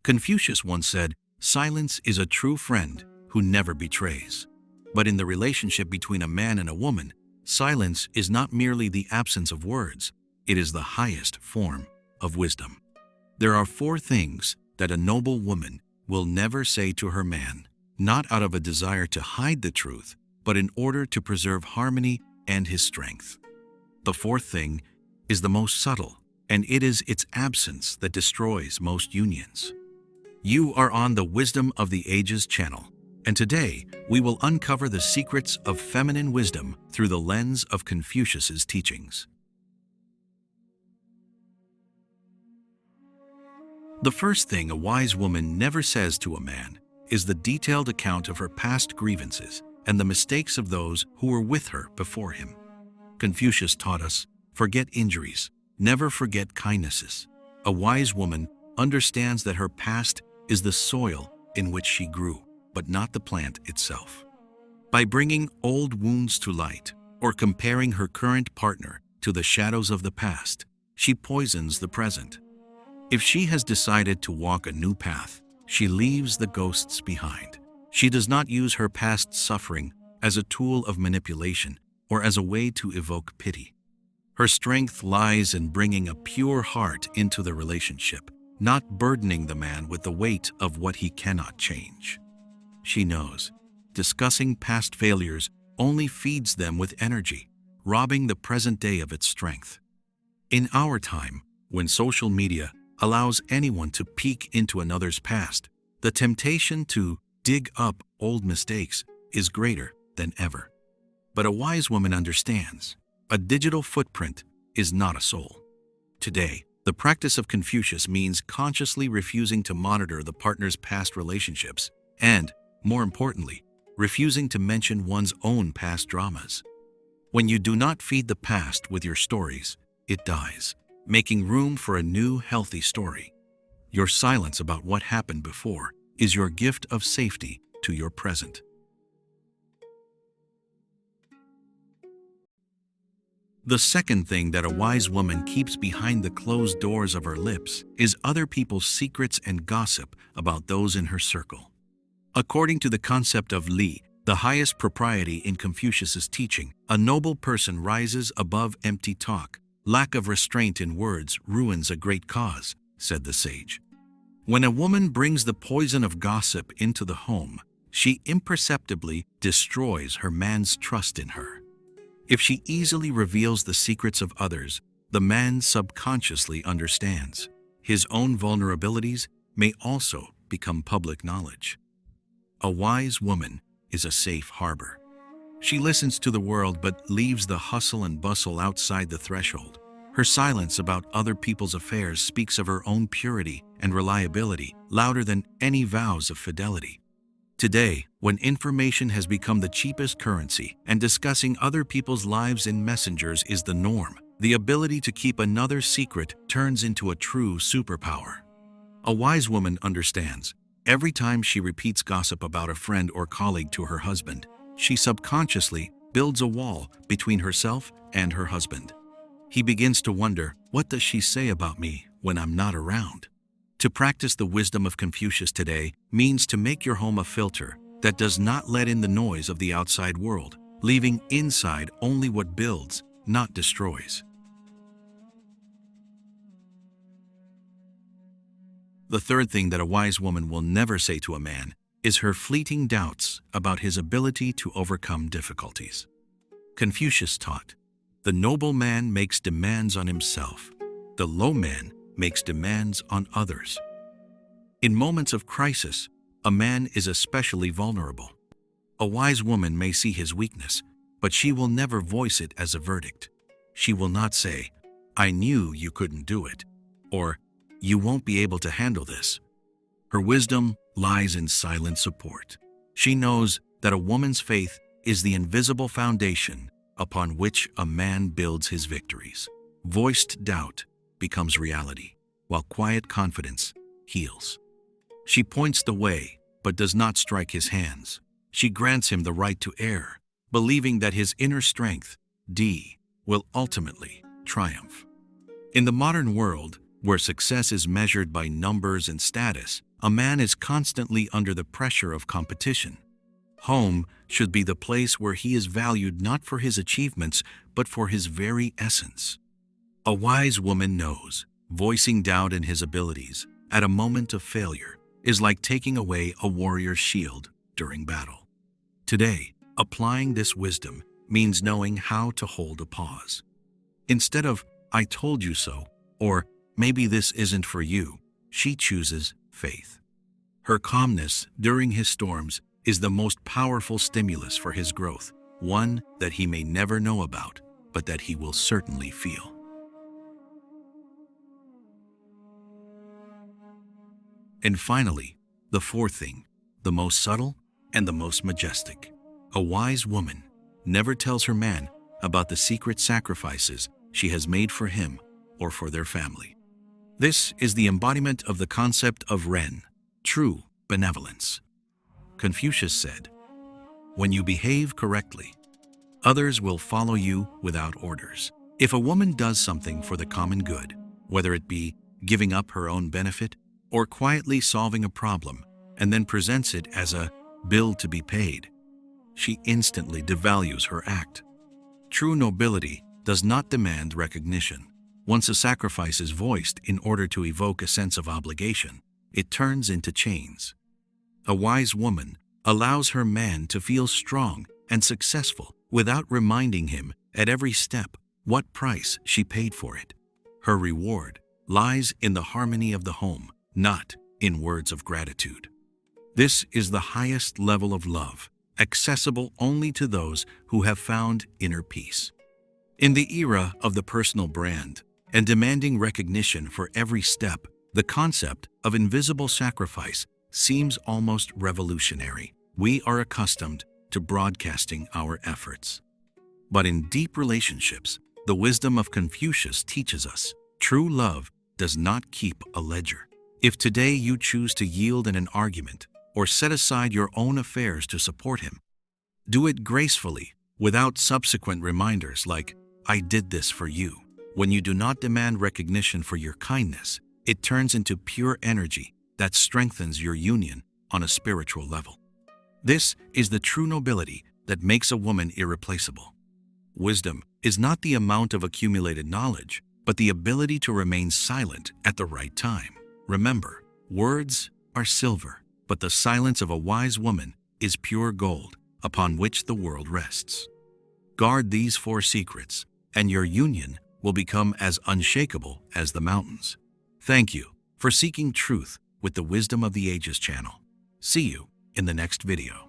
Confucius once said, "Silence is a true friend who never betrays." But in the relationship between a man and a woman, silence is not merely the absence of words, it is the highest form of wisdom. There are 4 things that a noble woman will never say to her man, not out of a desire to hide the truth, but in order to preserve harmony and his strength. The 4th thing is the most subtle, and it is its absence that destroys most unions. You are on the Wisdom of the Ages channel, and today we will uncover the secrets of feminine wisdom through the lens of Confucius's teachings. The first thing a wise woman never says to a man is the detailed account of her past grievances and the mistakes of those who were with her before him. Confucius taught us, forget injuries, never forget kindnesses. A wise woman understands that her past is the soil in which she grew, but not the plant itself. By bringing old wounds to light or comparing her current partner to the shadows of the past, she poisons the present. If she has decided to walk a new path, she leaves the ghosts behind. She does not use her past suffering as a tool of manipulation or as a way to evoke pity. Her strength lies in bringing a pure heart into the relationship, not burdening the man with the weight of what he cannot change. She knows discussing past failures only feeds them with energy, robbing the present day of its strength. In our time, when social media allows anyone to peek into another's past, the temptation to dig up old mistakes is greater than ever. But a wise woman understands, a digital footprint is not a soul. Today, the practice of Confucius means consciously refusing to monitor the partner's past relationships and, more importantly, refusing to mention one's own past dramas. When you do not feed the past with your stories, it dies, making room for a new, healthy story. Your silence about what happened before is your gift of safety to your present. The second thing that a wise woman keeps behind the closed doors of her lips is other people's secrets and gossip about those in her circle. According to the concept of Li, the highest propriety in Confucius's teaching, a noble person rises above empty talk. Lack of restraint in words ruins a great cause, said the sage. When a woman brings the poison of gossip into the home, she imperceptibly destroys her man's trust in her. If she easily reveals the secrets of others, the man subconsciously understands. His own vulnerabilities may also become public knowledge. A wise woman is a safe harbor. She listens to the world but leaves the hustle and bustle outside the threshold. Her silence about other people's affairs speaks of her own purity and reliability, louder than any vows of fidelity. Today, when information has become the cheapest currency and discussing other people's lives in messengers is the norm, the ability to keep another's secret turns into a true superpower. A wise woman understands. Every time she repeats gossip about a friend or colleague to her husband, she subconsciously builds a wall between herself and her husband. He begins to wonder, what does she say about me when I'm not around? To practice the wisdom of Confucius today means to make your home a filter that does not let in the noise of the outside world, leaving inside only what builds, not destroys. The third thing that a wise woman will never say to a man is her fleeting doubts about his ability to overcome difficulties. Confucius taught, the noble man makes demands on himself. The low man makes demands on others. In moments of crisis, a man is especially vulnerable. A wise woman may see his weakness, but she will never voice it as a verdict. She will not say, "I knew you couldn't do it," or "You won't be able to handle this." Her wisdom lies in silent support. She knows that a woman's faith is the invisible foundation upon which a man builds his victories. Voiced doubt becomes reality, while quiet confidence heals. She points the way, but does not strike his hands. She grants him the right to err, believing that his inner strength, D, will ultimately triumph. In the modern world, Where success is measured by numbers and status, a man is constantly under the pressure of competition. Home should be the place where he is valued not for his achievements, but for his very essence. A wise woman knows, voicing doubt in his abilities at a moment of failure is like taking away a warrior's shield during battle. Today, applying this wisdom means knowing how to hold a pause. Instead of, "I told you so," or "maybe this isn't for you," she chooses faith. Her calmness during his storms is the most powerful stimulus for his growth, one that he may never know about, but that he will certainly feel. And finally, the fourth thing, the most subtle and the most majestic. A wise woman never tells her man about the secret sacrifices she has made for him or for their family. This is the embodiment of the concept of Ren, true benevolence. Confucius said, "When you behave correctly, others will follow you without orders." If a woman does something for the common good, whether it be giving up her own benefit or quietly solving a problem and then presents it as a bill to be paid, she instantly devalues her act. True nobility does not demand recognition. Once a sacrifice is voiced in order to evoke a sense of obligation, it turns into chains. A wise woman allows her man to feel strong and successful without reminding him at every step what price she paid for it. Her reward lies in the harmony of the home, not in words of gratitude. This is the highest level of love, accessible only to those who have found inner peace. In the era of the personal brand and demanding recognition for every step, the concept of invisible sacrifice seems almost revolutionary. We are accustomed to broadcasting our efforts. But in deep relationships, the wisdom of Confucius teaches us, true love does not keep a ledger. If today you choose to yield in an argument or set aside your own affairs to support him, do it gracefully, without subsequent reminders like, "I did this for you." When you do not demand recognition for your kindness, it turns into pure energy that strengthens your union on a spiritual level. This is the true nobility that makes a woman irreplaceable. Wisdom is not the amount of accumulated knowledge, but the ability to remain silent at the right time. Remember, words are silver, but the silence of a wise woman is pure gold upon which the world rests. Guard these 4 secrets, and your union will become as unshakable as the mountains. Thank you for seeking truth with the Wisdom of the Ages channel. See you in the next video.